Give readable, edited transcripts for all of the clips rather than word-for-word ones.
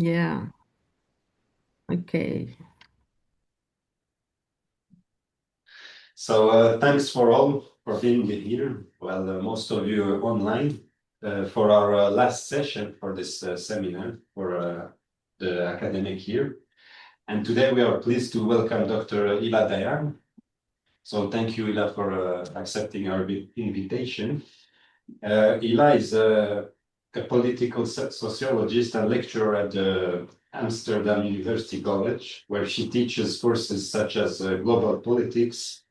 Yeah. Okay. Thanks for all for being here. Well, most of you are online for our last session for this seminar for the academic year. And today we are pleased to welcome Dr. Ila Dayan. So thank you, Ila, for accepting our invitation. Ila is a political sociologist and lecturer at the Amsterdam University College, where she teaches courses such as global politics,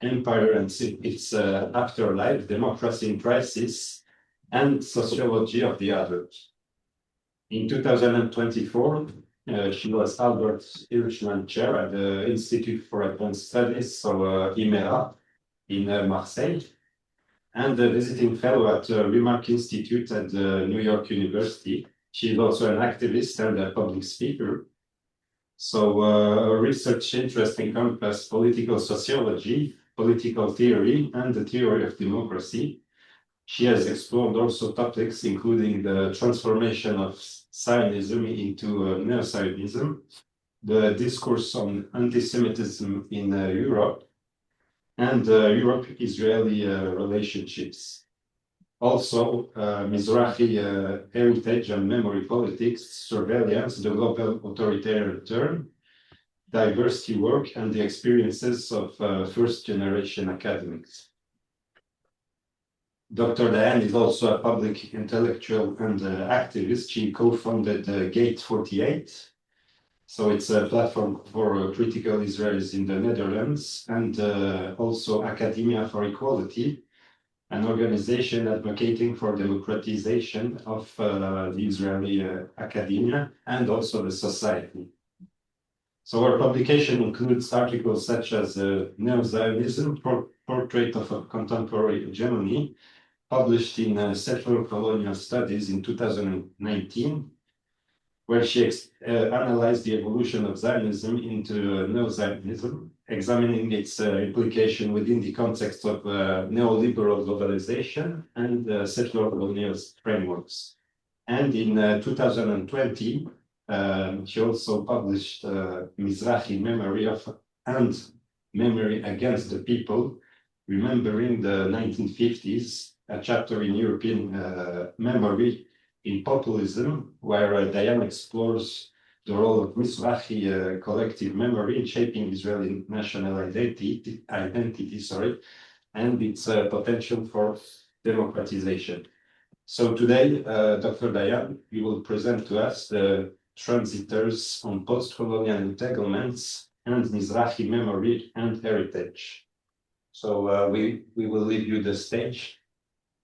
empire and its afterlife, democracy in crisis, and sociology of the other. In 2024, she was Albert Hirschman Chair at the Institute for Advanced Studies, so IMERA, in Marseille, and a visiting fellow at the Remark Institute at New York University. She is also an activist and a public speaker. So her research interests encompass political sociology, political theory, and the theory of democracy. She has explored also topics including the transformation of Zionism into neo-Zionism, the discourse on anti-Semitism in Europe, and Europe-Israeli relationships. Also, Mizrahi heritage and memory politics, surveillance, the global authoritarian term, diversity work, and the experiences of first-generation academics. Dr. Dayan is also a public intellectual and activist. She co-founded Gate 48. So it's a platform for critical Israelis in the Netherlands, and also Academia for Equality, an organization advocating for democratization of the Israeli academia and also the society. So our publication includes articles such as Neo-Zionism, Portrait of a Contemporary Hegemony, published in Settler Colonial Studies in 2019, where she analyzed the evolution of Zionism into Neo-Zionism, examining its implication within the context of neoliberal globalization and settler colonial frameworks. And in 2020, she also published Mizrahi Memory of and Memory Against the People, Remembering the 1950s, a chapter in European memory in populism, where Dayan explores the role of Mizrahi collective memory in shaping Israeli national identity, and its potential for democratization. So today, Dr. Dayan, you will present to us the Transitaires on Postcolonial Entanglements and Mizrahi Memory and Heritage. So we will leave you the stage.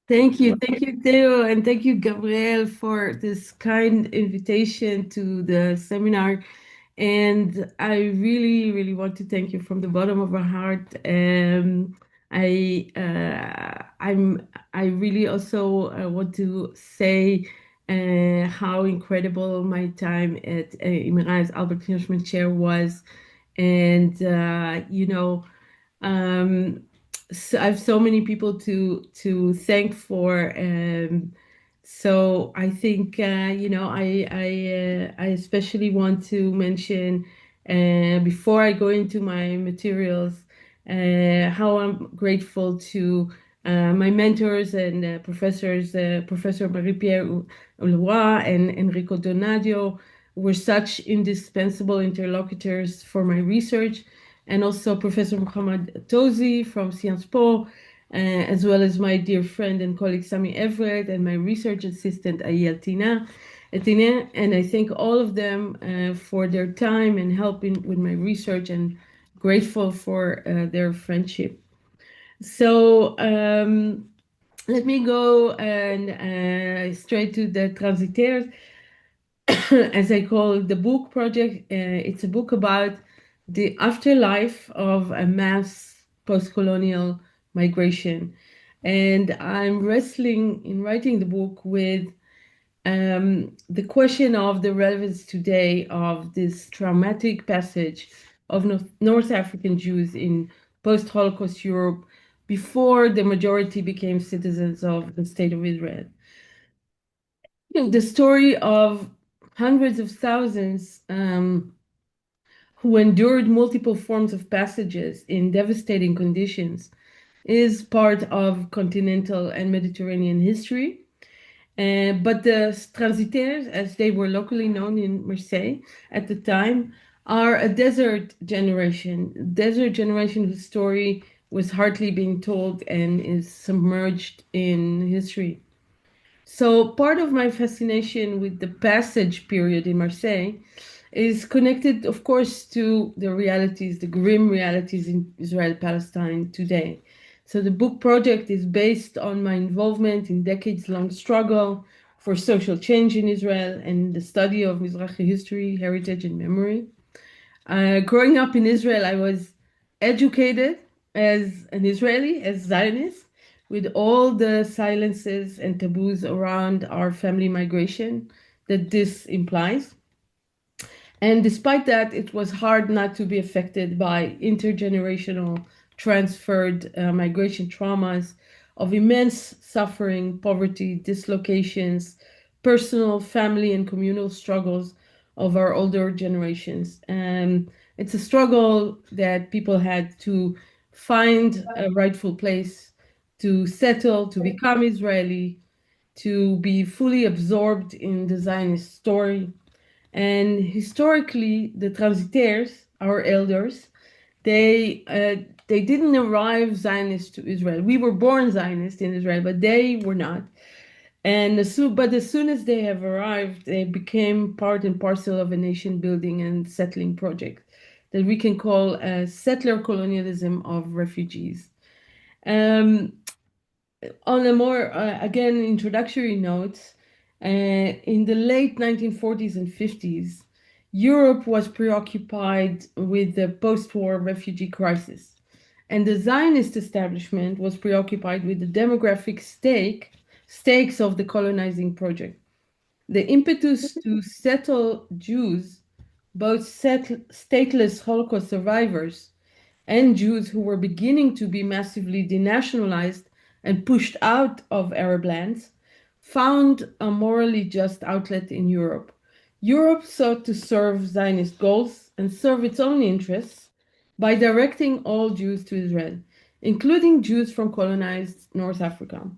Thank you, Theo, and thank you, Gabriel, for this kind invitation to the seminar. And I really, really want to thank you from the bottom of my heart. I really also want to say how incredible my time at Imran's Albert Hirschman Chair was, and um, so I have so many people to thank for. So I think I especially want to mention before I go into my materials how I'm grateful to my mentors and professors, Professor Marie-Pierre Ulois and Enrico Donadio were such indispensable interlocutors for my research, and also Professor Muhammad Tozi from Sciences Po, as well as my dear friend and colleague Sami Everett and my research assistant Ayel Tina. And I thank all of them for their time and helping with my research, and grateful for their friendship. So let me go and straight to the Transitaires, as I call the book project. It's a book about the afterlife of a mass post-colonial migration. And I'm wrestling in writing the book with the question of the relevance today of this traumatic passage of North African Jews in post-Holocaust Europe before the majority became citizens of the State of Israel. The story of hundreds of thousands who endured multiple forms of passages in devastating conditions is part of continental and Mediterranean history. But the Transitaires, as they were locally known in Marseille at the time, are a desert generation whose story was hardly being told and is submerged in history. So part of my fascination with the passage period in Marseille is connected, of course, to the realities, the grim realities in Israel Palestine today. So the book project is based on my involvement in decades-long struggle for social change in Israel and the study of Mizrahi history, heritage, and memory. Growing up in Israel, I was educated as an Israeli, as Zionist, with all the silences and taboos around our family migration that this implies. And despite that, it was hard not to be affected by intergenerational transferred migration traumas of immense suffering, poverty, dislocations, personal, family, and communal struggles of our older generations. And it's a struggle that people had to find a rightful place, to settle, to become Israeli, to be fully absorbed in the Zionist story. And historically, the Transitaires, our elders, they uh, they didn't arrive Zionist to Israel. We were born Zionist in Israel, but they were not. And as soon as they have arrived, they became part and parcel of a nation building and settling project that we can call a settler colonialism of refugees. Um, on a more, again, introductory note, in the late 1940s and 50s, Europe was preoccupied with the post-war refugee crisis, and the Zionist establishment was preoccupied with the demographic stakes of the colonizing project. The impetus to settle Jews, both stateless Holocaust survivors and Jews who were beginning to be massively denationalized and pushed out of Arab lands, found a morally just outlet in Europe. Europe sought to serve Zionist goals and serve its own interests by directing all Jews to Israel, including Jews from colonized North Africa.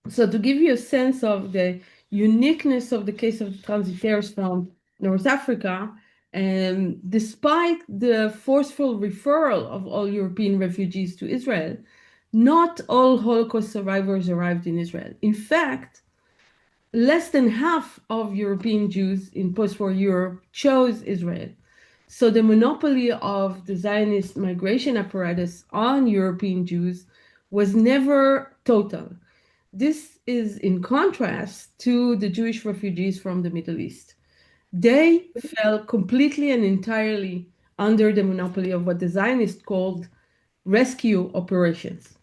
So to give you a sense of the uniqueness of the case of the transitaires from North Africa, despite the forceful referral of all European refugees to Israel, not all Holocaust survivors arrived in Israel. In fact, less than half of European Jews in post-war Europe chose Israel. So the monopoly of the Zionist migration apparatus on European Jews was never total. This is in contrast to the Jewish refugees from the Middle East. They fell completely and entirely under the monopoly of what the Zionists called rescue operations.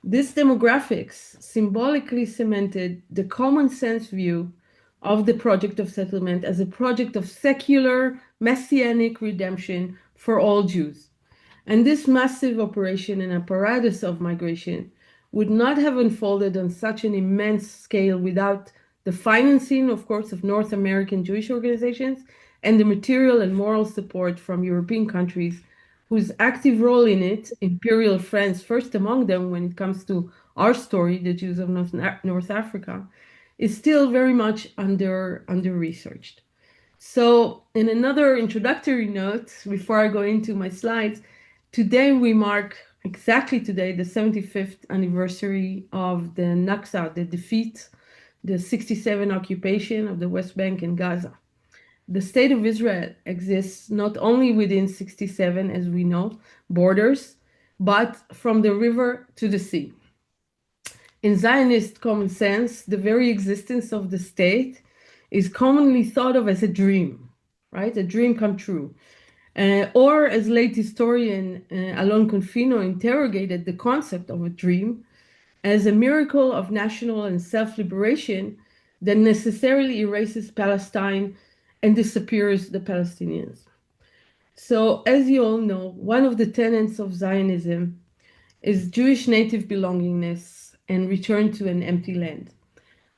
These demographics symbolically cemented the common sense view of the project of settlement as a project of secular messianic redemption for all Jews. And this massive operation and apparatus of migration would not have unfolded on such an immense scale without the financing, of course, of North American Jewish organizations and the material and moral support from European countries whose active role in it, Imperial France, first among them when it comes to our story, the Jews of North Africa, is still very much under researched. So, in another introductory note, before I go into my slides, today we mark exactly today the 75th anniversary of the Nakba, the defeat, the 67 occupation of the West Bank and Gaza. The state of Israel exists not only within 67, as we know, borders, but from the river to the sea. In Zionist common sense, the very existence of the state is commonly thought of as a dream, right? A dream come true. Or, as late historian Alon Confino interrogated the concept of a dream as a miracle of national and self-liberation that necessarily erases Palestine and disappears the Palestinians. So, as you all know, one of the tenets of Zionism is Jewish native belongingness and return to an empty land.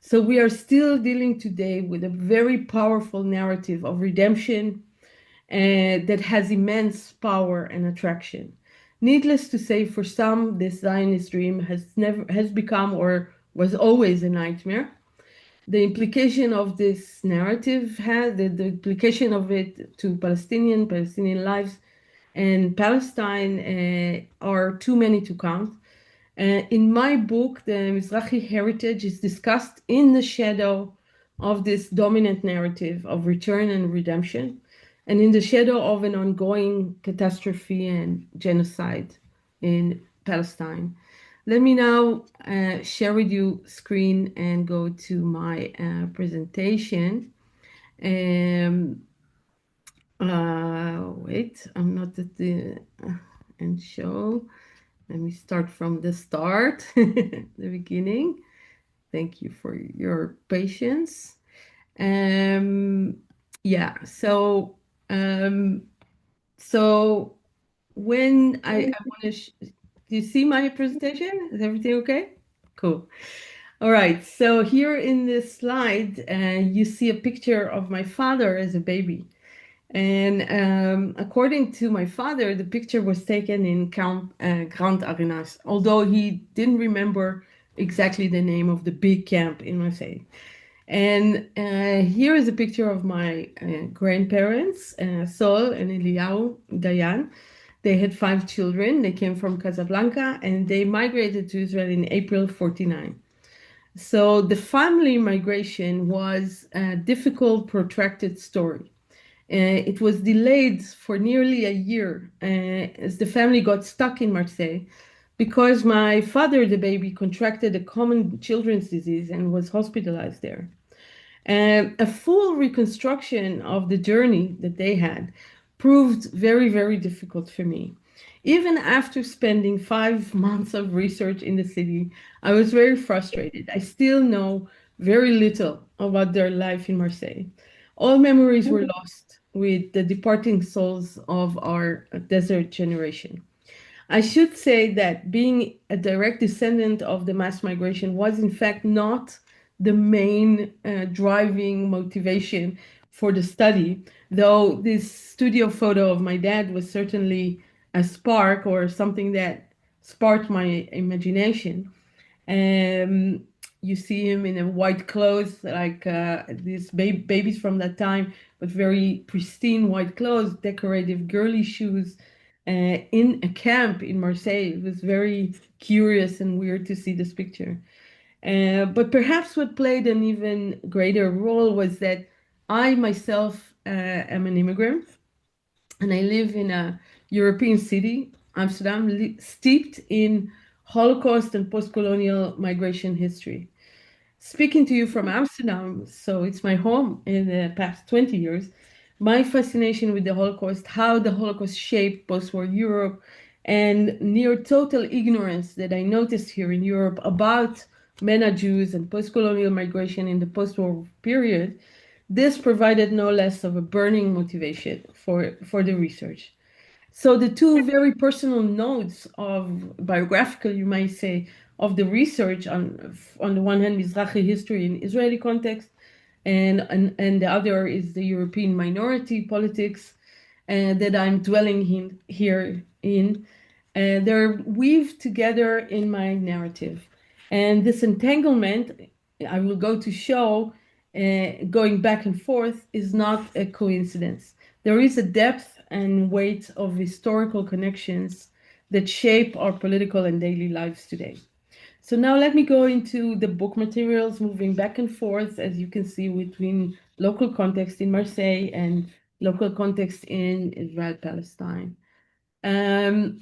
So we are still dealing today with a very powerful narrative of redemption that has immense power and attraction. Needless to say, for some, this Zionist dream has become or was always a nightmare. The implication of this narrative has the implication of it to Palestinian lives and Palestine are too many to count. In my book, the Mizrahi heritage is discussed in the shadow of this dominant narrative of return and redemption, and in the shadow of an ongoing catastrophe and genocide in Palestine. Let me now share with you screen and go to my presentation. Um, Wait, I'm not at the and show. Let me start from the start, the beginning. Thank you for your patience. Um, yeah, so um, so when I want to, do you see my presentation? Is everything okay? Cool. All right. So here in this slide, you see a picture of my father as a baby. And according to my father, the picture was taken in Grand Arenas, although he didn't remember exactly the name of the big camp in Marseille. And here is a picture of my grandparents, Sol and Eliyahu Dayan. They had 5 children. They came from Casablanca and they migrated to Israel in April 49. So the family migration was a difficult, protracted story. It was delayed for nearly a year as the family got stuck in Marseille because my father, the baby, contracted a common children's disease and was hospitalized there. A full reconstruction of the journey that they had proved very, very difficult for me. Even after spending 5 months of research in the city, I was very frustrated. I still know very little about their life in Marseille. All memories were lost with the departing souls of our desert generation. I should say that being a direct descendant of the mass migration was, in fact, not the main driving motivation for the study, though this studio photo of my dad was certainly a spark or something that sparked my imagination. Um, you see him in a white clothes, like these babies from that time, but very pristine white clothes, decorative girly shoes, in a camp in Marseille. It was very curious and weird to see this picture. But perhaps what played an even greater role was that I myself am an immigrant and I live in a European city, Amsterdam, steeped in Holocaust and post-colonial migration history. Speaking to you from Amsterdam, so it's my home in the past 20 years, my fascination with the Holocaust, how the Holocaust shaped post-war Europe, and near total ignorance that I noticed here in Europe about MENA Jews and post-colonial migration in the post-war period, this provided no less of a burning motivation for the research. So the two very personal nodes of biographical, you might say, of the research on the one hand, Mizrahi history in Israeli context, and the other is the European minority politics that I'm dwelling here in. They're weaved together in my narrative. And this entanglement, I will go to show, going back and forth, is not a coincidence. There is a depth and weight of historical connections that shape our political and daily lives today. So now let me go into the book materials, moving back and forth, as you can see, between local context in Marseille and local context in Israel Palestine. Um,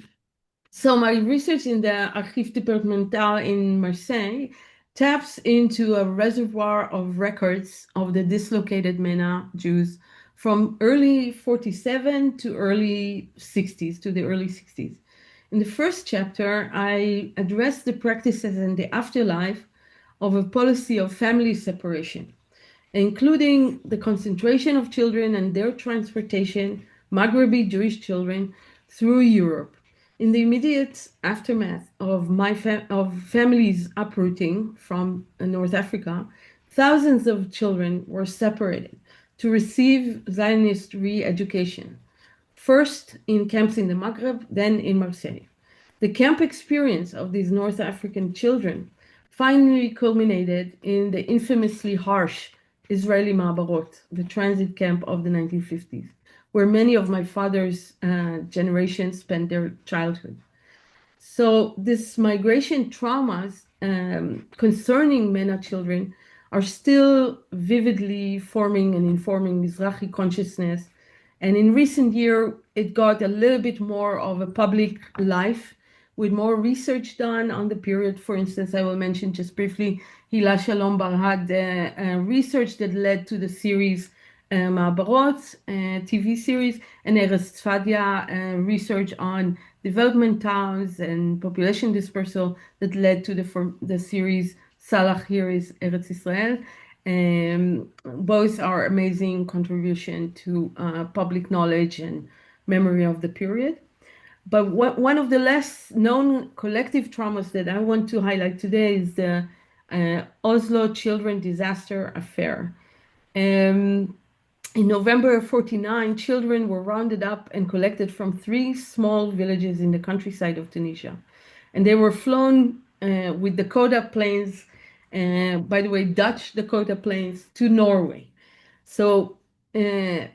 so my research in the Archives Départementales in Marseille taps into a reservoir of records of the dislocated MENA Jews from early 47 to early 60s, to the early 60s. In the first chapter, I address the practices and the afterlife of a policy of family separation, including the concentration of children and their transportation, Maghrebi Jewish children, through Europe. In the immediate aftermath of of family's uprooting from North Africa, Thousands of children were separated to receive Zionist re-education, first in camps in the Maghreb, then in Marseille. The camp experience of these North African children finally culminated in the infamously harsh Israeli Ma'abarot, the transit camp of the 1950s, where many of my father's generation spent their childhood. So this migration traumas concerning MENA children are still vividly forming and informing Mizrahi consciousness. And in recent year, it got a little bit more of a public life with more research done on the period. For instance, I will mention just briefly, Hila Shalom Bar had research that led to the series Ma'abarot TV series, and Erez Tzfadia research on development towns and population dispersal that led to the series Salah Here is Eretz Israel. Both are amazing contribution to public knowledge and memory of the period. But one of the less known collective traumas that I want to highlight today is the Oslo Children Disaster Affair. Um, in November of 49, children were rounded up and collected from three small villages in the countryside of Tunisia. And they were flown with Dakota planes, by the way, Dutch Dakota planes, to Norway. So a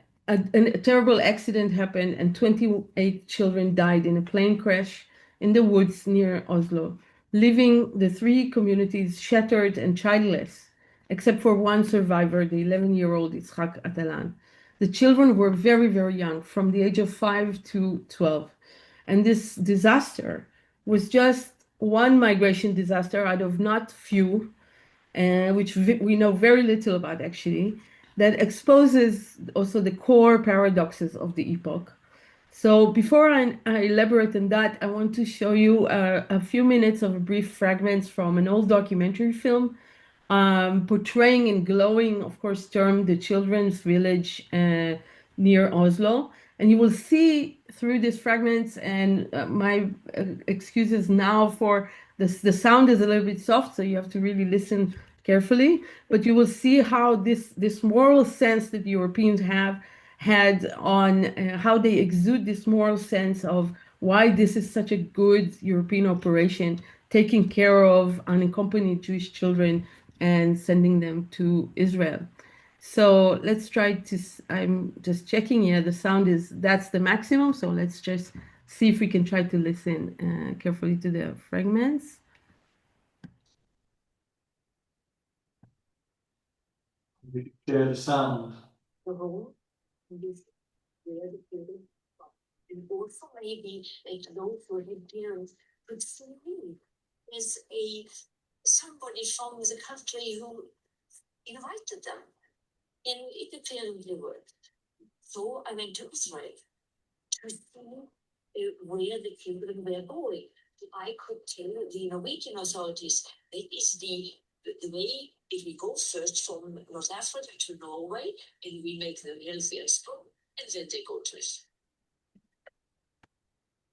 terrible accident happened, and 28 children died in a plane crash in the woods near Oslo, leaving the three communities shattered and childless, except for one survivor, the 11-year-old Yitzhak Atalan. The children were very, very young, from the age of 5 to 12. And this disaster was just one migration disaster out of not few, which we know very little about actually, that exposes also the core paradoxes of the epoch. So before I elaborate on that, I want to show you a few minutes of brief fragments from an old documentary film portraying in glowing, of course, term the children's village near Oslo. And you will see through these fragments, and my excuses now for this, the sound is a little bit soft, so you have to really listen carefully. But you will see how this moral sense that Europeans have had on how they exude this moral sense of why this is such a good European operation, taking care of unaccompanied Jewish children and sending them to Israel. So let's try to, I'm just checking, yeah, the sound is, that's the maximum. So let's just see if we can try to listen carefully to the fragments. The sound. And also maybe like those who have parents could see me as somebody from the country who invited them. And it apparently worked. So I went to Israel to see where the children were going. I could tell the Norwegian authorities that is the way if we go first from North Africa to Norway and we make them welfare strong, and then they go to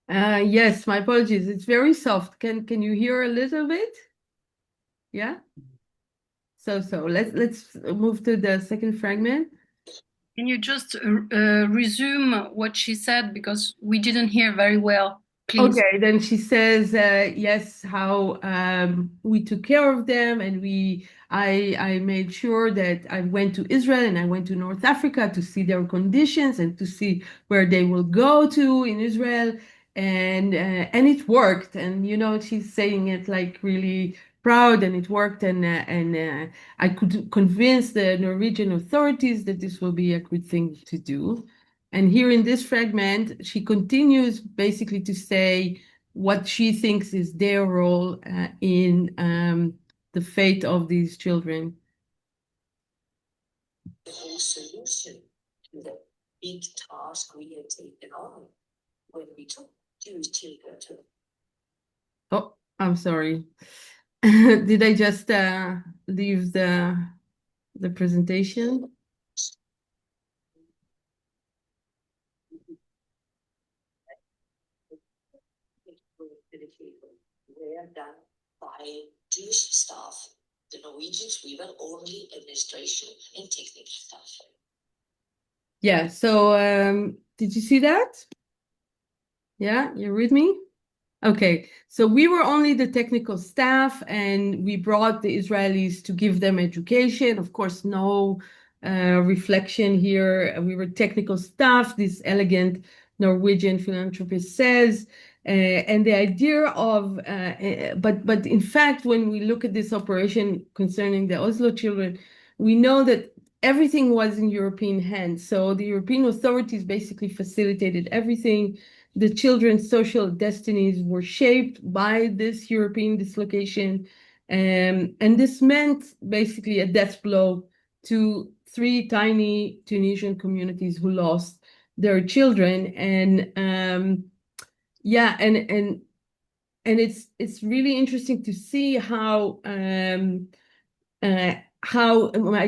Israel. Yes, my apologies. It's very soft. Can you hear a little bit? Yeah. So let's move to the second fragment. Can you just resume what she said because we didn't hear very well, please? Okay, then she says, yes, how we took care of them, and I made sure that I went to Israel and I went to North Africa to see their conditions and to see where they will go to in Israel, and it worked. And you know, she's saying it like really proud, and it worked, and I could convince the Norwegian authorities that this will be a good thing to do. And here in this fragment, she continues basically to say what she thinks is their role in the fate of these children. The whole solution to the big task we had taken on when we took Jewish children to. Oh, I'm sorry. Did I just leave the presentation? Were done by Jewish staff The Norwegians, we were only administration and technical staff. Yeah, so did you see that? Yeah, you read me? Okay, so we were only the technical staff, and we brought the Israelis to give them education. Of course, no reflection here. We were technical staff, this elegant Norwegian philanthropist says. And the idea of, but in fact, when we look at this operation concerning the Oslo children, we know that everything was in European hands. So the European authorities basically facilitated everything. The children's social destinies were shaped by this European dislocation. And this meant basically a death blow to three tiny Tunisian communities who lost their children. And yeah, and it's really interesting to see how I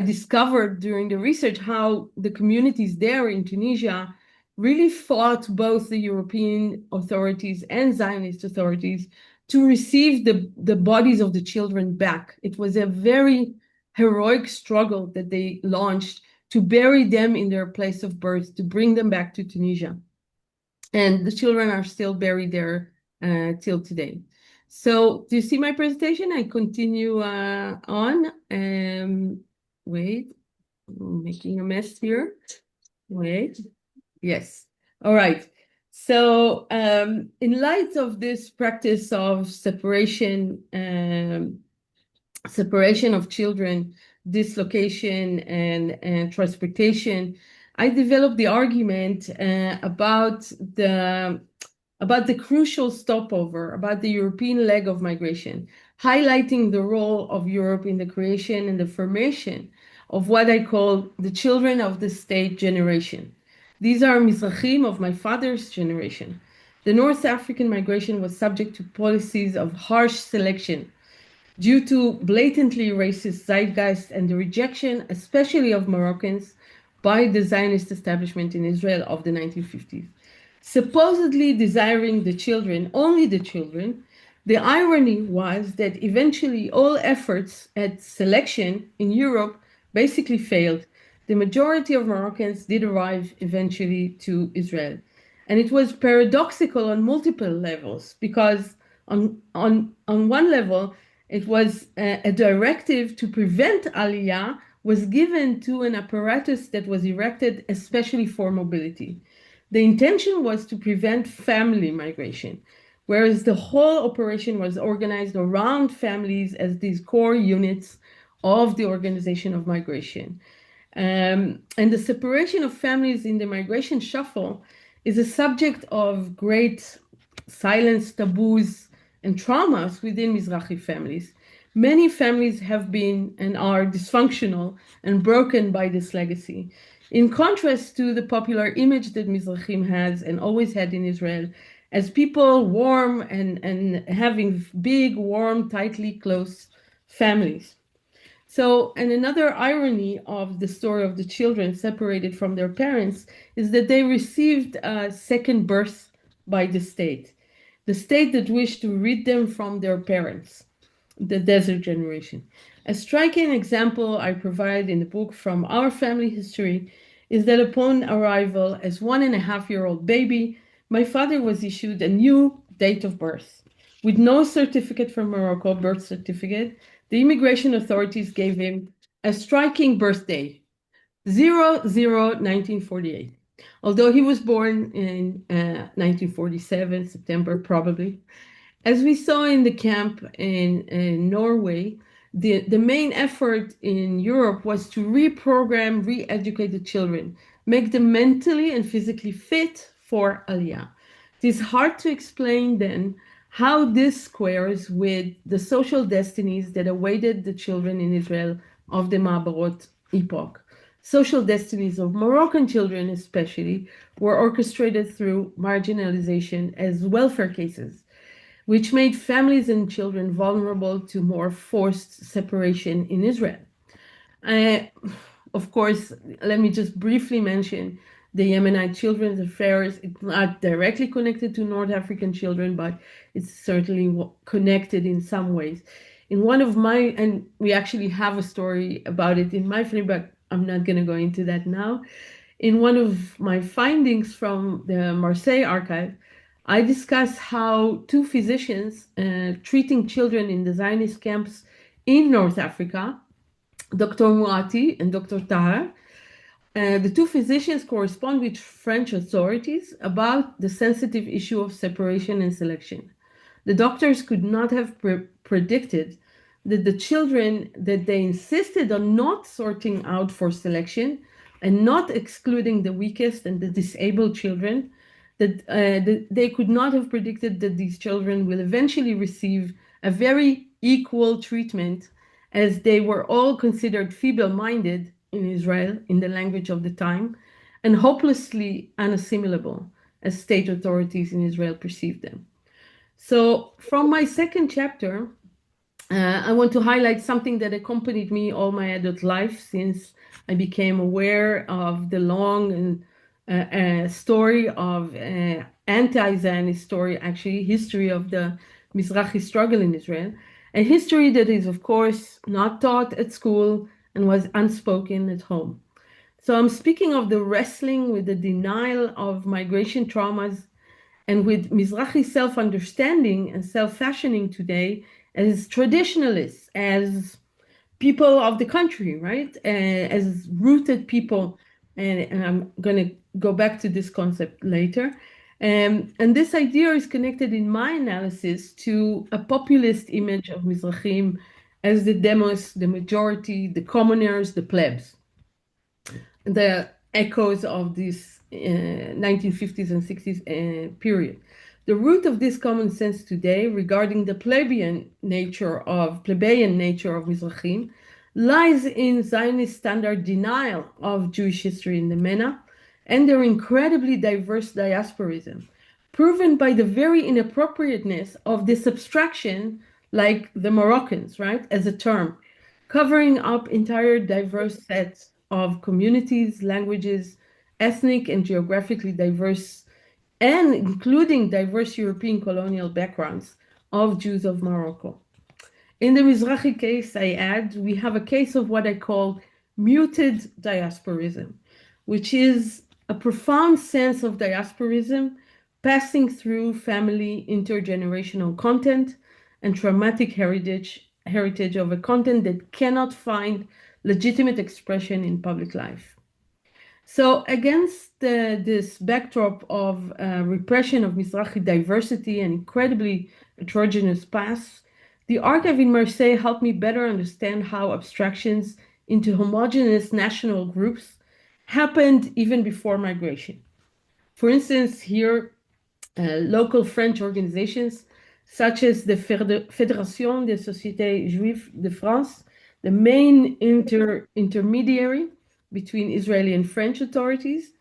discovered during the research how the communities there in Tunisia really fought both the European authorities and Zionist authorities to receive the bodies of the children back. It was a very heroic struggle that they launched to bury them in their place of birth, to bring them back to Tunisia. And the children are still buried there till today. So do you see my presentation? I continue on. Wait, I'm making a mess here. Wait. Yes. All right. So in light of this practice of separation of children, dislocation, and transportation, I developed the argument about the crucial stopover, about the European leg of migration, highlighting the role of Europe in the creation and the formation of what I call the children of the state generation. These are Mizrahim of my father's generation. The North African migration was subject to policies of harsh selection due to blatantly racist zeitgeist and the rejection, especially of Moroccans, by the Zionist establishment in Israel of the 1950s. Supposedly desiring the children, only the children, the irony was that eventually all efforts at selection in Europe basically failed. The majority of Moroccans did arrive eventually to Israel. And it was paradoxical on multiple levels because on one level, it was a directive to prevent Aliyah was given to an apparatus that was erected especially for mobility. The intention was to prevent family migration, whereas the whole operation was organized around families as these core units of the organization of migration. And the separation of families in the migration shuffle is a subject of great silence, taboos, and traumas within Mizrahi families. Many families have been and are dysfunctional and broken by this legacy. In contrast to the popular image that Mizrahim has and always had in Israel as people warm and having big, warm, tightly close families. So, and another irony of the story of the children separated from their parents is that they received a second birth by the state that wished to rid them from their parents, the desert generation. A striking example I provide in the book from our family history is that upon arrival as 1.5-year-old baby, my father was issued a new date of birth. With no certificate from Morocco, birth certificate, the immigration authorities gave him a striking birthday, 00/1948. Although he was born in 1947, September probably. As we saw in the camp in Norway, the main effort in Europe was to reprogram, re-educate the children, make them mentally and physically fit for Aliyah. It is hard to explain then how this squares with the social destinies that awaited the children in Israel of the Ma'abarot epoch. Social destinies of Moroccan children especially were orchestrated through marginalization as welfare cases, which made families and children vulnerable to more forced separation in Israel. Of course, let me just briefly mention the Yemenite children's affairs. It's not directly connected to North African children, but it's certainly connected in some ways. In one of my, and we actually have a story about it in my family, but I'm not going to go into that now. In one of my findings from the Marseille archive, I discuss how two physicians treating children in the Zionist camps in North Africa, Dr. Mouati and Dr. Tahar, the two physicians correspond with French authorities about the sensitive issue of separation and selection. The doctors could not have predicted that the children that they insisted on not sorting out for selection and not excluding the weakest and the disabled children, that they could not have predicted that these children will eventually receive a very equal treatment, as they were all considered feeble-minded in Israel in the language of the time and hopelessly unassimilable as state authorities in Israel perceived them. So from my second chapter, I want to highlight something that accompanied me all my adult life since I became aware of the long and story of anti-Zionist story, actually history of the Mizrahi struggle in Israel, a history that is, of course, not taught at school and was unspoken at home. So I'm speaking of the wrestling with the denial of migration traumas and with Mizrahi self-understanding and self-fashioning today as traditionalists, as people of the country, right? As rooted people. And I'm going to go back to this concept later. And this idea is connected in my analysis to a populist image of Mizrahim as the demos, the majority, the commoners, the plebs, the echoes of this 1950s and 60s period. The root of this common sense today regarding the plebeian nature of Mizrahim lies in Zionist standard denial of Jewish history in the MENA and their incredibly diverse diasporism, proven by the very inappropriateness of this abstraction, like the Moroccans, right, as a term, covering up entire diverse sets of communities, languages, ethnic and geographically diverse, and including diverse European colonial backgrounds of Jews of Morocco. In the Mizrahi case, I add, we have a case of what I call muted diasporism, which is a profound sense of diasporism passing through family intergenerational content and traumatic heritage of a content that cannot find legitimate expression in public life. So against this backdrop of repression of Mizrahi diversity and incredibly heterogeneous past, the archive in Marseille helped me better understand how abstractions into homogeneous national groups happened even before migration. For instance, here, local French organizations such as the Fédération des Sociétés Juives de France, the main intermediary between Israeli and French authorities,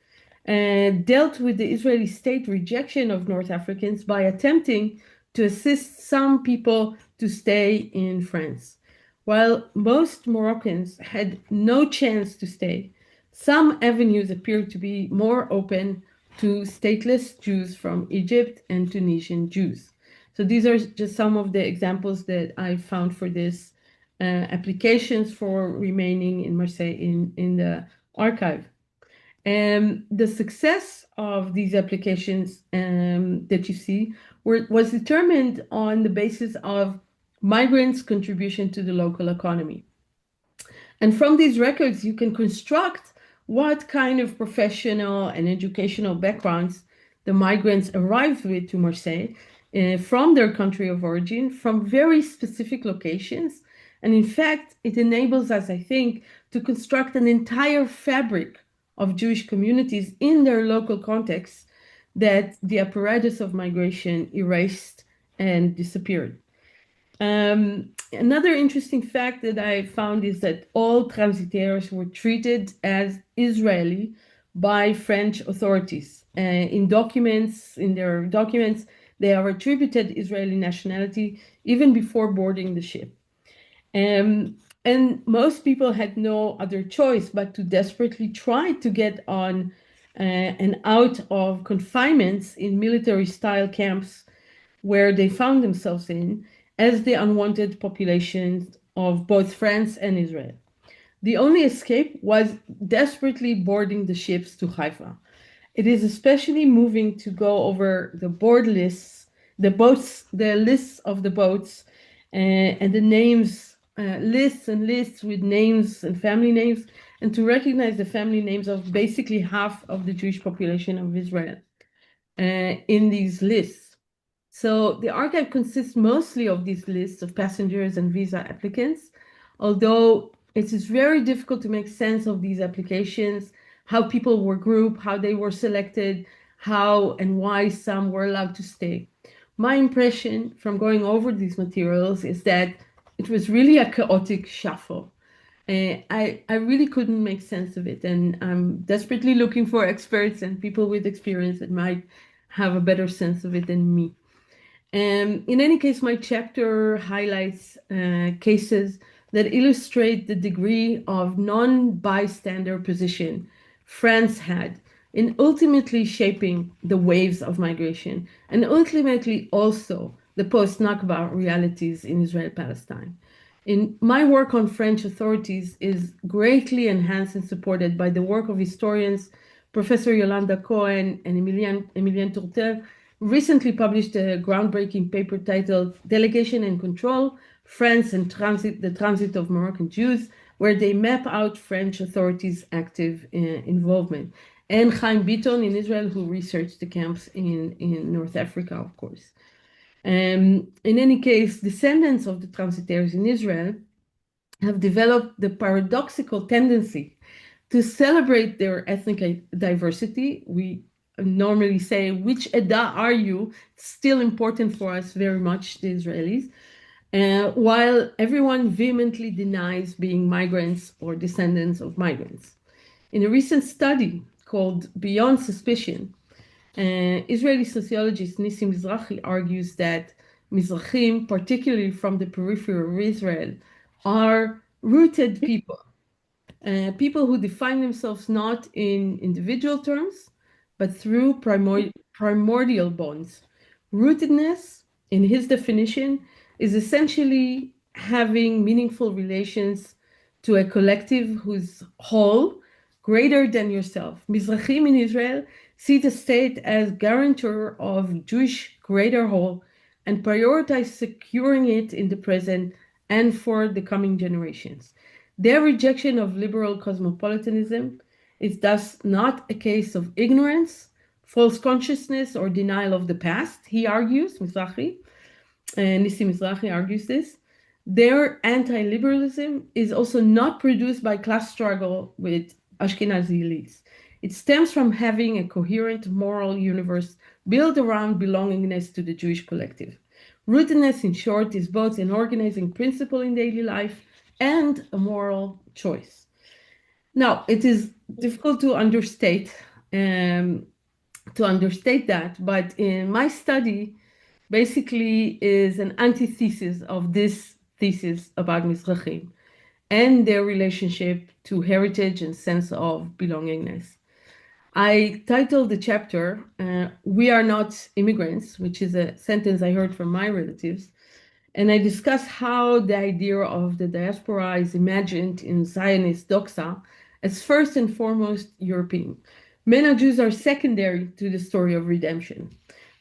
dealt with the Israeli state rejection of North Africans by attempting to assist some people to stay in France. While most Moroccans had no chance to stay, some avenues appeared to be more open to stateless Jews from Egypt and Tunisian Jews. So these are just some of the examples that I found for this applications for remaining in Marseille in the archive. The success of these applications that you see was determined on the basis of migrants' contribution to the local economy. And from these records, you can construct what kind of professional and educational backgrounds the migrants arrived with to Marseille from their country of origin, from very specific locations. And in fact, it enables us, I think, to construct an entire fabric of Jewish communities in their local contexts that the apparatus of migration erased and disappeared. Another interesting fact that I found is that all Transitaires were treated as Israeli by French authorities. In their documents, they are attributed Israeli nationality even before boarding the ship. And most people had no other choice but to desperately try to get on and out of confinements in military-style camps where they found themselves in, as the unwanted populations of both France and Israel. The only escape was desperately boarding the ships to Haifa. It is especially moving to go over the board lists, the lists of the boats, and the names, lists and lists with names and family names, and to recognize the family names of basically half of the Jewish population of Israel in these lists. So the archive consists mostly of these lists of passengers and visa applicants, although it is very difficult to make sense of these applications, how people were grouped, how they were selected, how and why some were allowed to stay. My impression from going over these materials is that it was really a chaotic shuffle. I really couldn't make sense of it, and I'm desperately looking for experts and people with experience that might have a better sense of it than me. In any case, my chapter highlights cases that illustrate the degree of non-bystander position France had in ultimately shaping the waves of migration and ultimately also the post-Nakba realities in Israel Palestine. In my work on French authorities is greatly enhanced and supported by the work of historians Professor Yolanda Cohen and Emilien Tourtel recently published a groundbreaking paper titled Delegation and Control, France and the Transit of Moroccan Jews, where they map out French authorities' active involvement. And Chaim Bitton in Israel, who researched the camps in North Africa, of course. In any case, descendants of the Transitaires in Israel have developed the paradoxical tendency to celebrate their ethnic diversity. We normally say, which Eda are you? It's still important for us very much, the Israelis, while everyone vehemently denies being migrants or descendants of migrants. In a recent study called Beyond Suspicion, Israeli sociologist Nissim Mizrahi argues that Mizrahim, particularly from the periphery of Israel, are rooted people, people who define themselves not in individual terms, but through primordial bonds. Rootedness, in his definition, is essentially having meaningful relations to a collective whose whole greater than yourself. Mizrahim in Israel see the state as guarantor of Jewish greater whole and prioritize securing it in the present and for the coming generations. Their rejection of liberal cosmopolitanism is thus not a case of ignorance, false consciousness, or denial of the past, he argues, Mizrahi, Nissim Mizrahi argues this. Their anti-liberalism is also not produced by class struggle with Ashkenazi elites. It stems from having a coherent moral universe built around belongingness to the Jewish collective. Rootedness, in short, is both an organizing principle in daily life and a moral choice. Now, it is difficult to understate that, but in my study, basically is an antithesis of this thesis about Mizrahim and their relationship to heritage and sense of belongingness. I titled the chapter, We Are Not Immigrants, which is a sentence I heard from my relatives. And I discuss how the idea of the diaspora is imagined in Zionist doxa as first and foremost European. MENA Jews are secondary to the story of redemption.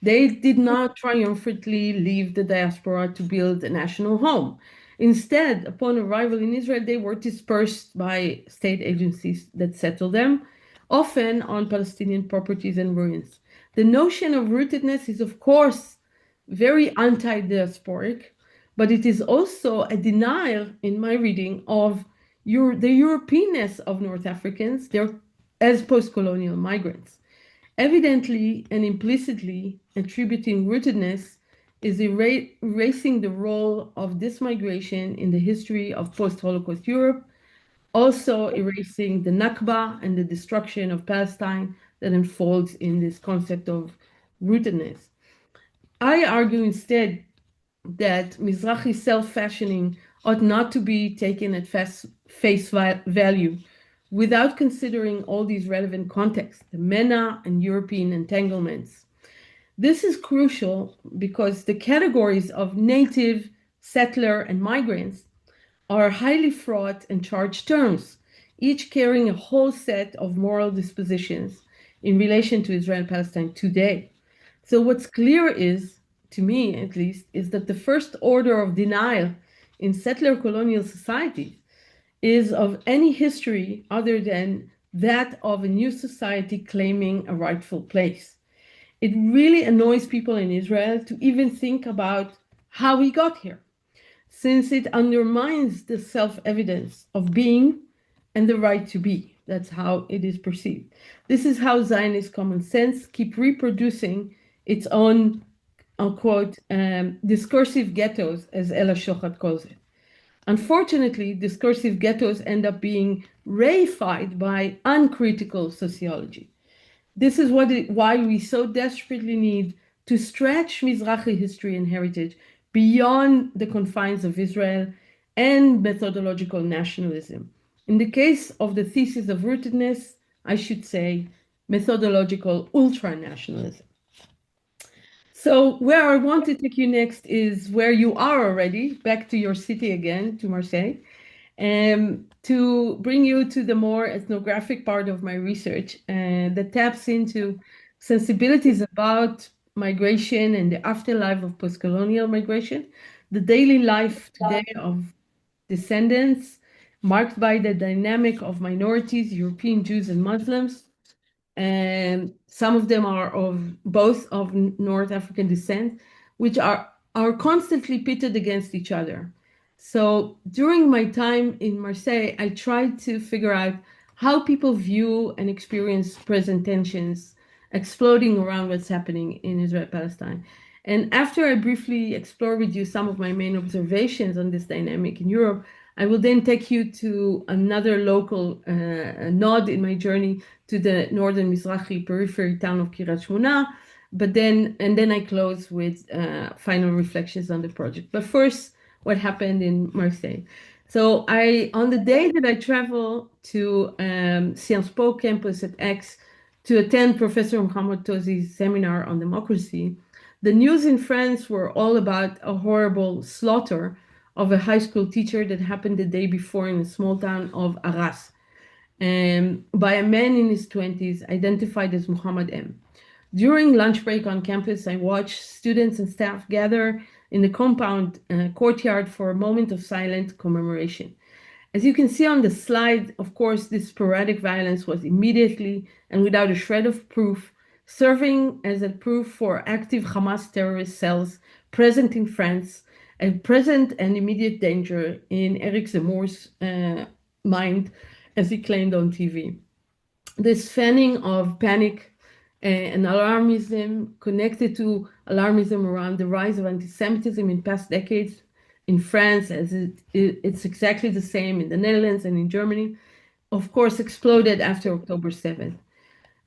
They did not triumphantly leave the diaspora to build a national home. Instead, upon arrival in Israel, they were dispersed by state agencies that settled them, often on Palestinian properties and ruins. The notion of rootedness is, of course, very anti-diasporic, but it is also a denial, in my reading, of the Europeanness of North Africans as post-colonial migrants. Evidently and implicitly attributing rootedness is erasing the role of this migration in the history of post-Holocaust Europe, also erasing the Nakba and the destruction of Palestine that unfolds in this concept of rootedness. I argue instead that Mizrahi self-fashioning ought not to be taken at face value without considering all these relevant contexts, the MENA and European entanglements. This is crucial because the categories of native, settler, and migrants are highly fraught and charged terms, each carrying a whole set of moral dispositions in relation to Israel Palestine today. So, what's clear is, to me at least, is that the first order of denial in settler colonial societies is of any history other than that of a new society claiming a rightful place. It really annoys people in Israel to even think about how we got here, since it undermines the self evidence of being and the right to be. That's how it is perceived. This is how Zionist common sense keep reproducing its own, unquote, discursive ghettos, as Ella Shochat calls it. Unfortunately, discursive ghettos end up being reified by uncritical sociology. This is why we so desperately need to stretch Mizrahi history and heritage beyond the confines of Israel and methodological nationalism. In the case of the thesis of rootedness, I should say methodological ultra-nationalism. So where I want to take you next is where you are already, back to your city again, to Marseille, to bring you to the more ethnographic part of my research that taps into sensibilities about migration and the afterlife of postcolonial migration, the daily life today of descendants marked by the dynamic of minorities, European Jews and Muslims, and some of them are of both of North African descent, which are constantly pitted against each other. So during my time in Marseille, I tried to figure out how people view and experience present tensions exploding around what's happening in Israel Palestine. And after I briefly explore with you some of my main observations on this dynamic in Europe, I will then take you to another local nod in my journey to the northern Mizrahi periphery town of Kiryat Shmona, and then I close with final reflections on the project. But first, what happened in Marseille? So on the day that I travel to Sciences Po campus at Aix to attend Professor Mohamed Tozi's seminar on democracy, the news in France were all about a horrible slaughter of a high school teacher that happened the day before in a small town of Arras, by a man in his 20s identified as Muhammad M. During lunch break on campus, I watched students and staff gather in the compound courtyard for a moment of silent commemoration. As you can see on the slide, of course, this sporadic violence was immediately and without a shred of proof, serving as a proof for active Hamas terrorist cells present in France, a present and immediate danger in Eric Zemmour's mind, as he claimed on TV. This fanning of panic and alarmism connected to alarmism around the rise of anti-Semitism in past decades in France, as it's exactly the same in the Netherlands and in Germany, of course, exploded after October 7th.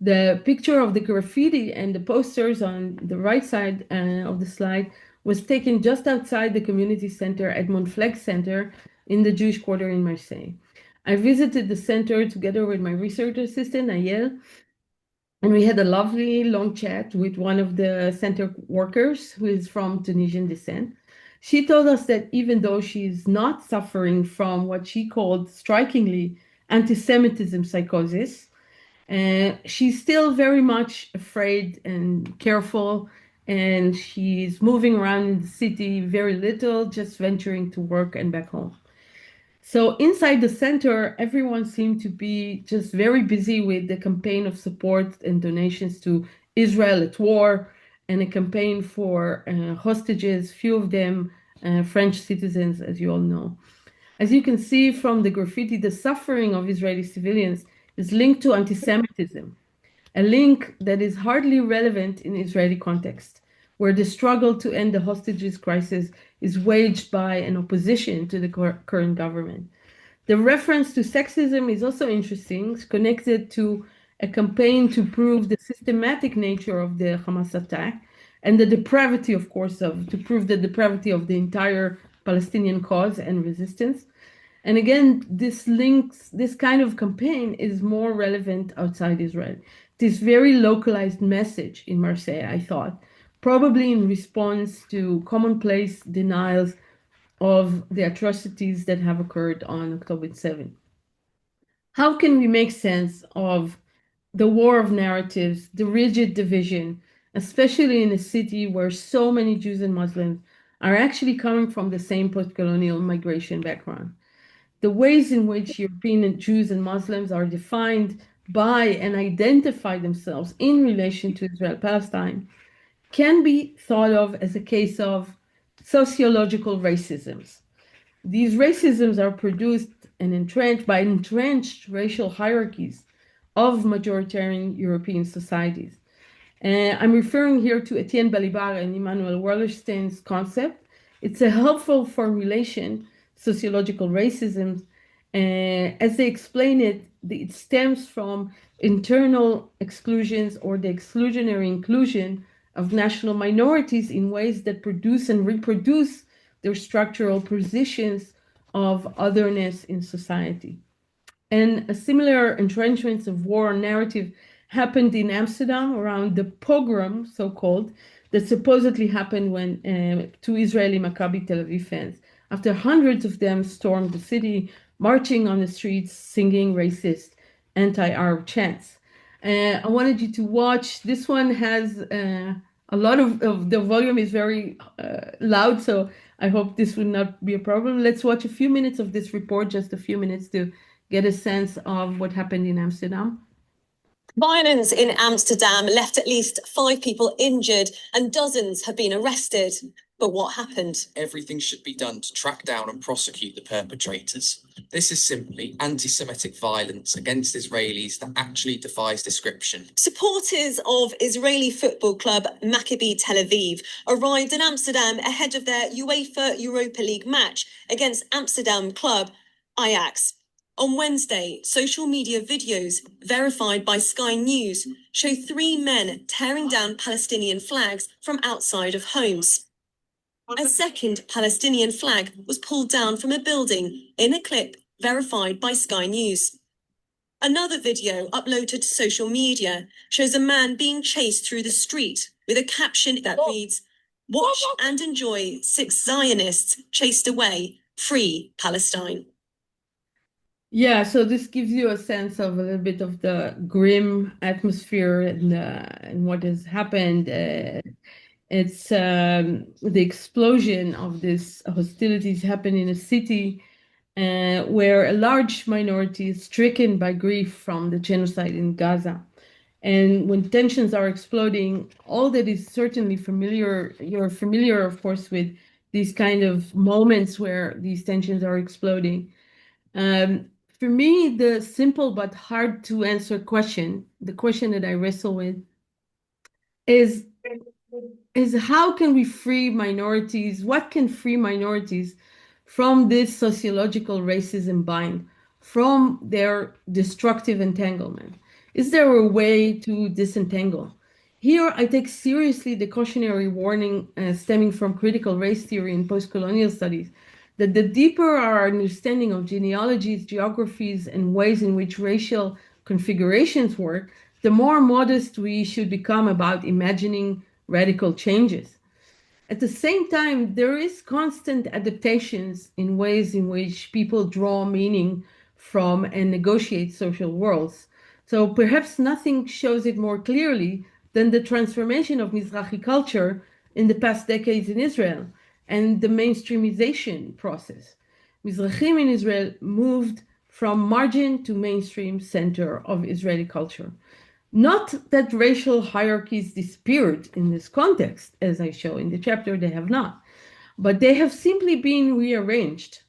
The picture of the graffiti and the posters on the right side of the slide was taken just outside the community center Edmond Fleck Center in the Jewish quarter in Marseille. I visited the center together with my research assistant, Ayel, and we had a lovely long chat with one of the center workers who is from Tunisian descent. She told us that even though she's not suffering from what she called strikingly anti-Semitism psychosis, she's still very much afraid and careful, and she's moving around in the city very little, just venturing to work and back home. So inside the center, everyone seemed to be just very busy with the campaign of support and donations to Israel at war, and a campaign for hostages, few of them French citizens, as you all know. As you can see from the graffiti, the suffering of Israeli civilians is linked to anti-Semitism, a link that is hardly relevant in Israeli context, where the struggle to end the hostages crisis is waged by an opposition to the current government. The reference to sexism is also interesting. It's connected to a campaign to prove the systematic nature of the Hamas attack and the depravity, of course, to prove the depravity of the entire Palestinian cause and resistance. And again, this kind of campaign is more relevant outside Israel. This very localized message in Marseille, I thought, probably in response to commonplace denials of the atrocities that have occurred on October 7th. How can we make sense of the war of narratives, the rigid division, especially in a city where so many Jews and Muslims are actually coming from the same post-colonial migration background? The ways in which European Jews and Muslims are defined by and identify themselves in relation to Israel Palestine can be thought of as a case of sociological racisms. These racisms are produced and entrenched by entrenched racial hierarchies of majoritarian European societies. I'm referring here to Etienne Balibar and Immanuel Wallerstein's concept. It's a helpful formulation, sociological racism. As they explain it, it stems from internal exclusions or the exclusionary inclusion of national minorities in ways that produce and reproduce their structural positions of otherness in society. And a similar entrenchments of war narrative happened in Amsterdam around the pogrom, so-called, that supposedly happened when two Israeli Maccabi Tel Aviv fans, after hundreds of them stormed the city, marching on the streets, singing racist anti-Arab chants. I wanted you to watch. This one has a lot of the volume is very loud, so I hope this will not be a problem. Let's watch a few minutes of this report, just a few minutes to get a sense of what happened in Amsterdam. Violence in Amsterdam left at least 5 people injured and dozens have been arrested. But what happened? Everything should be done to track down and prosecute the perpetrators. This is simply anti-Semitic violence against Israelis that actually defies description. Supporters of Israeli football club Maccabi Tel Aviv arrived in Amsterdam ahead of their UEFA Europa League match against Amsterdam club Ajax. On Wednesday, social media videos verified by Sky News show 3 men tearing down Palestinian flags from outside of homes. A second Palestinian flag was pulled down from a building in a clip verified by Sky News. Another video uploaded to social media shows a man being chased through the street with a caption that reads, "Watch and enjoy 6 Zionists chased away, free Palestine." Yeah, so this gives you a sense of a little bit of the grim atmosphere and what has happened. It's the explosion of this hostilities happened in a city where a large minority is stricken by grief from the genocide in Gaza. And when tensions are exploding, all that is certainly familiar, you're familiar, of course, with these kind of moments where these tensions are exploding. For me, the simple but hard to answer question, the question that I wrestle with is how can we free minorities? What can free minorities from this sociological racism bind, from their destructive entanglement? Is there a way to disentangle? Here, I take seriously the cautionary warning stemming from critical race theory and postcolonial studies that the deeper our understanding of genealogies, geographies, and ways in which racial configurations work, the more modest we should become about imagining radical changes. At the same time, there is constant adaptations in ways in which people draw meaning from and negotiate social worlds. So perhaps nothing shows it more clearly than the transformation of Mizrahi culture in the past decades in Israel and the mainstreamization process. Mizrahim in Israel moved from margin to mainstream center of Israeli culture. Not that racial hierarchies disappeared in this context, as I show in the chapter, they have not, but they have simply been rearranged.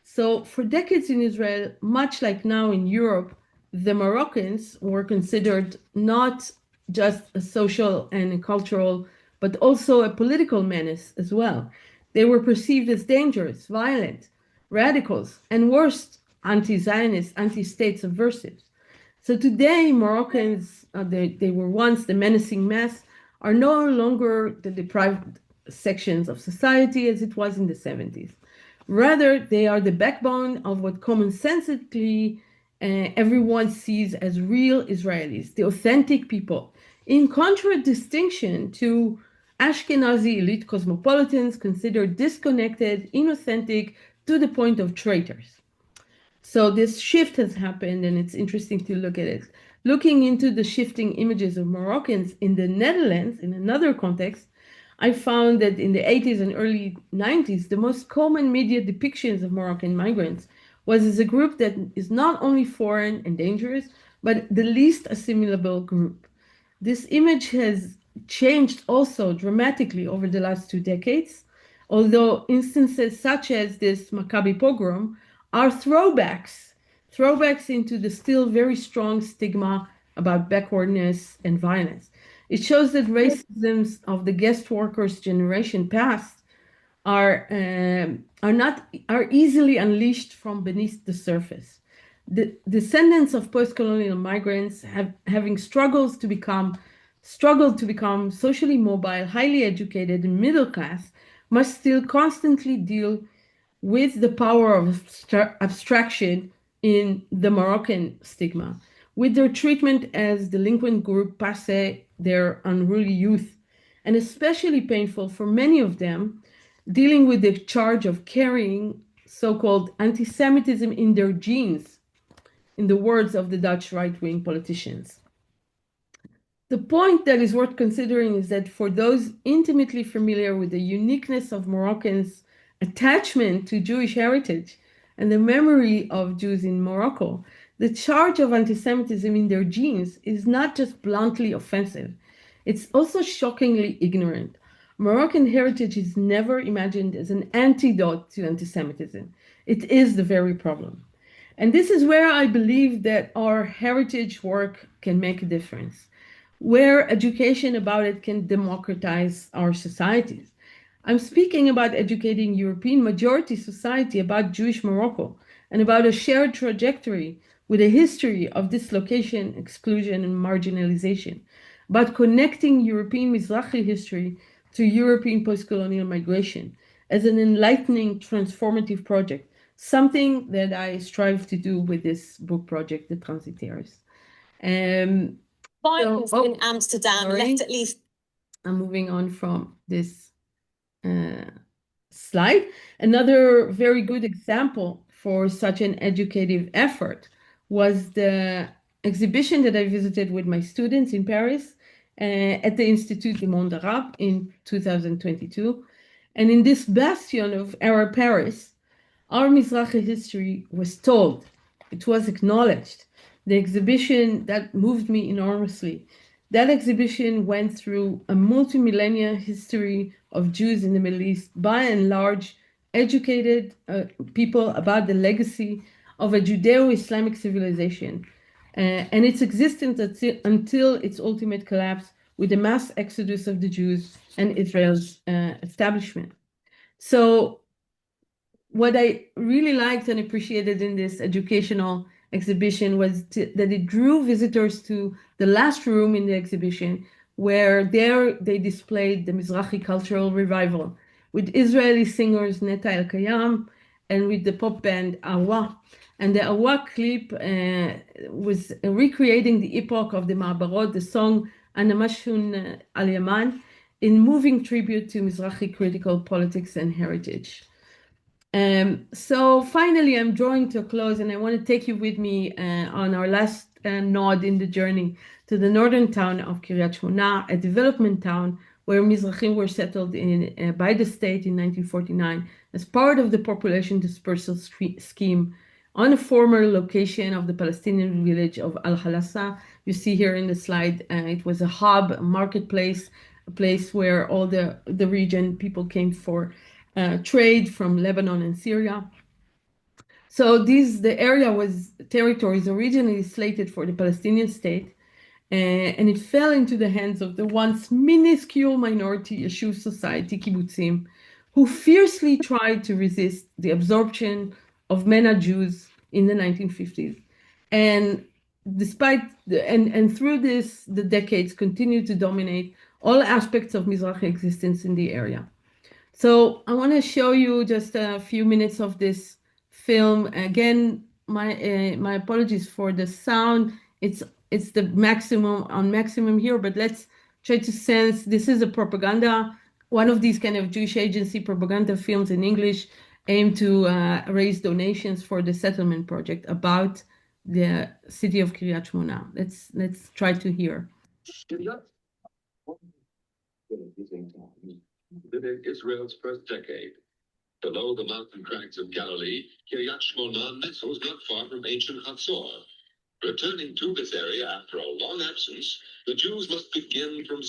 So for decades in Israel, much like now in Europe, the Moroccans were considered not just a social and a cultural, but also a political menace as well. They were perceived as dangerous, violent, radicals, and worse, anti-Zionist, anti-state subversives. So today, Moroccans, they were once the menacing mass, are no longer the deprived sections of society as it was in the 70s. Rather, they are the backbone of what commonsensically everyone sees as real Israelis, the authentic people, in contradistinction to Ashkenazi elite cosmopolitans considered disconnected, inauthentic, to the point of traitors. So this shift has happened, and it's interesting to look at it. Looking into the shifting images of Moroccans in the Netherlands, in another context, I found that in the 80s and early 90s, the most common media depictions of Moroccan migrants was as a group that is not only foreign and dangerous, but the least assimilable group. This image has changed also dramatically over the last 2 decades, although instances such as this Maccabi pogrom are throwbacks into the still very strong stigma about backwardness and violence. It shows that racisms of the guest workers generation past are easily unleashed from beneath the surface. The descendants of post-colonial migrants having struggled to become socially mobile, highly educated, and middle class, must still constantly deal with the power of abstraction in the Moroccan stigma, with their treatment as delinquent group passe their unruly youth, and especially painful for many of them, dealing with the charge of carrying so-called anti-Semitism in their genes, in the words of the Dutch right-wing politicians. The point that is worth considering is that for those intimately familiar with the uniqueness of Moroccans' attachment to Jewish heritage and the memory of Jews in Morocco, the charge of anti-Semitism in their genes is not just bluntly offensive, it's also shockingly ignorant. Moroccan heritage is never imagined as an antidote to anti-Semitism. It is the very problem. And this is where I believe that our heritage work can make a difference, where education about it can democratize our societies. I'm speaking about educating European majority society about Jewish Morocco and about a shared trajectory with a history of dislocation, exclusion, and marginalization, about connecting European Mizrahi history to European post-colonial migration as an enlightening, transformative project, something that I strive to do with this book project, The Transitaires. Violence in Amsterdam left at least. I'm moving on from this slide. Another very good example for such an educative effort was the exhibition that I visited with my students in Paris at the Institut du Monde Arabe in 2022. And in this bastion of Arab Paris, our Mizrahi history was told, it was acknowledged. The exhibition that moved me enormously. That exhibition went through a multi-millennia history of Jews in the Middle East, by and large, educated people about the legacy of a Judeo-Islamic civilization and its existence until its ultimate collapse with the mass exodus of the Jews and Israel's establishment. So what I really liked and appreciated in this educational exhibition was that it drew visitors to the last room in the exhibition, where there they displayed the Mizrahi cultural revival with Israeli singers Neta El Kayam and with the pop band Awa. And the Awa clip was recreating the epoch of the Ma'abarot, the song Ana Mashun Al Yaman, in moving tribute to Mizrahi critical politics and heritage. So finally, I'm drawing to a close, and I want to take you with me on our last nod in the journey to the northern town of Kiryat Shmona, a development town where Mizrahim were settled in by the state in 1949 as part of the population dispersal scheme on a former location of the Palestinian village of Al-Halassa. You see here in the slide, it was a hub, a marketplace, a place where all the region people came for trade from Lebanon and Syria. So the area was territories originally slated for the Palestinian state, and it fell into the hands of the once minuscule minority Yeshuv society, kibbutzim, who fiercely tried to resist the absorption of MENA Jews in the 1950s. And through this, the decades continued to dominate all aspects of Mizrahi existence in the area. So I want to show you just a few minutes of this film. Again, my apologies for the sound. It's the maximum here, but let's try to sense this is a propaganda. One of these kind of Jewish agency propaganda films in English aim to raise donations for the settlement project about the city of Kiryat Shmona. Let's try to hear. Within Israel's first decade, below the mountain crags of Galilee, Kiryat Shmona nestles not far from ancient Hatzor. Returning to this area after a long absence, the Jews must begin from